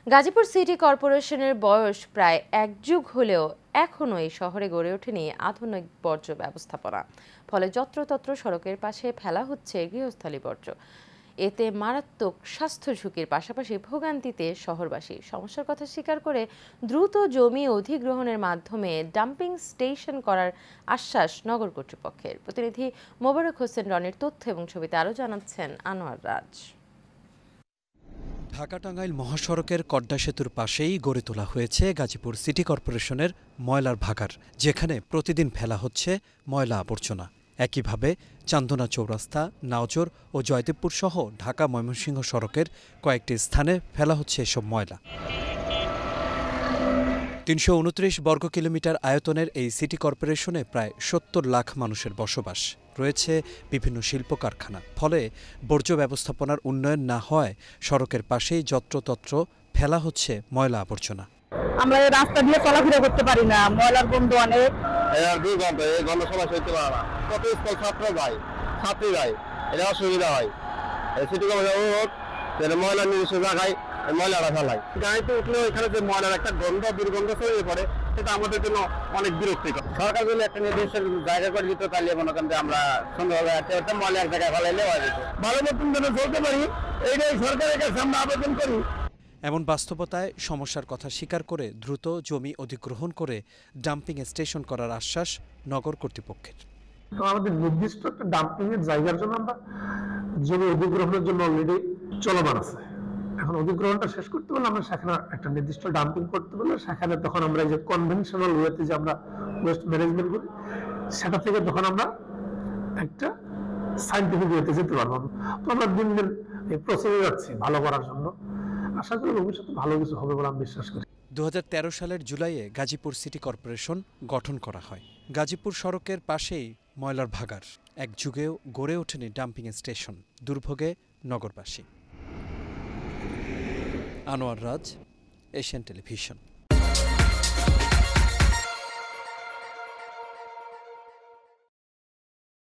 Gazipur city কর্পোরেশনের বয়স প্রায় এক যুগ হলেও এখনও এই শহরে গড়ে ওঠেনি আধুনিক বর্জ্য ব্যবস্থাপনা। ফলে যত্রতত্র সড়কের পাশে ফেলা হচ্ছে গৃহস্থালী বর্জ্য। এতে মারাত্মক স্বাস্থ্য ঝুঁকির পাশাপাশি ভোগান্তিতে শহরবাসী। সমস্যার কথা স্বীকার করে দ্রুত জমি অধিগ্রহণের মাধ্যমে ডাম্পিং স্টেশন করার আশ্বাস নগর কর্তৃপক্ষের। প্রতিনিধি মোবারক হোসেন রনির তথ্য এবং ছবিতে আরও জানাচ্ছেন আনোয়ার রাজ। ঢাকা-টাঙ্গাইল মহাসড়কের কড্ডা সেতুর পাশেই গড়ে তোলা হয়েছে গাজীপুর সিটি কর্পোরেশনের ময়লার ভাগার, যেখানে প্রতিদিন ফেলা হচ্ছে ময়লা আবর্জনা। একইভাবে চান্দনা চৌরাস্তা, নাওজোর ও জয়দেবপুর সহ ঢাকা-ময়মনসিংহ সড়কের কয়েকটি স্থানে ফেলা হচ্ছে এসব ময়লা। ৩২৯ বর্গ কিলোমিটার আয়তনের এই সিটি কর্পোরেশনে প্রায় ৭০ লাখ মানুষের বসবাস। রয়েছে বিভিন্ন শিল্প কারখানা। ফলে বর্জ্য ব্যবস্থাপনার উন্নয়ন না হয় সড়কের পাশেই যত্রতত্র ফেলা হচ্ছে ময়লা আবর্জনা। আমরা এই রাস্তা দিয়ে চলাফেরা করতে পারি না, ময়লার গন্ধ অনেক। কত স্কুল ছাত্র যায়, ছাত্রী যায়, এটা অসুবিধা হয়। সিটি কর্পোরেশন ময়লা নিজস্ব জায়গায় ময়লাটা ফেলায়। গাড়িতে উঠলেও এখানে যে ময়লার একটা গন্ধ দুর্গন্ধ ছড়িয়ে পড়ে, সেটা আমাদের জন্য অনেক বিরক্তিকর। সরকার যদি একটা নির্দিষ্ট জায়গা করে দিতে পারলে মনে করেন যে আমরা সুন্দরভাবে একটা ময়লা এক জায়গায় ফেলাইলে হয়ে যেত। ভালো মতন যেন চলতে পারি, এইটাই সরকারের কাছে আমরা আবেদন করি। এমন বাস্তবতায় সমস্যার কথা স্বীকার করে দ্রুত জমি অধিগ্রহণ করে ডাম্পিং স্টেশন করার আশ্বাস নগর কর্তৃপক্ষের। আমাদের নির্দিষ্ট একটা ডাম্পিং এর জায়গার জন্য আমরা জমি অধিগ্রহণের জন্য অলরেডি চলমান আছে। এখন অধিগ্রহণটা শেষ করতে পারলে আমরা সেখানে একটা নির্দিষ্ট ডাম্পিং করতে পারলে সেখানে তখন আমরা যে কনভেনশনাল ওয়েতে যে আমরা ওয়েস্ট ম্যানেজমেন্ট করি, সেটা থেকে তখন আমরা একটা সায়েন্টিফিক ওয়েতে যেতে পারবো। তো আমরা দিন দিন এই প্রসেসে যাচ্ছি ভালো করার জন্য। আশা করি ভবিষ্যতে ভালো কিছু হবে বলে আমি বিশ্বাস করি। ২০১৩ সালের জুলাইয়ে গাজীপুর সিটি কর্পোরেশন গঠন করা হয়। গাজীপুর সড়কের পাশেই ময়লার ভাগার। এক যুগেও গড়ে ওঠেনি ডাম্পিং স্টেশন। দুর্ভোগে নগরবাসী। আনোয়ার রাজ, এশিয়ান টেলিভিশন।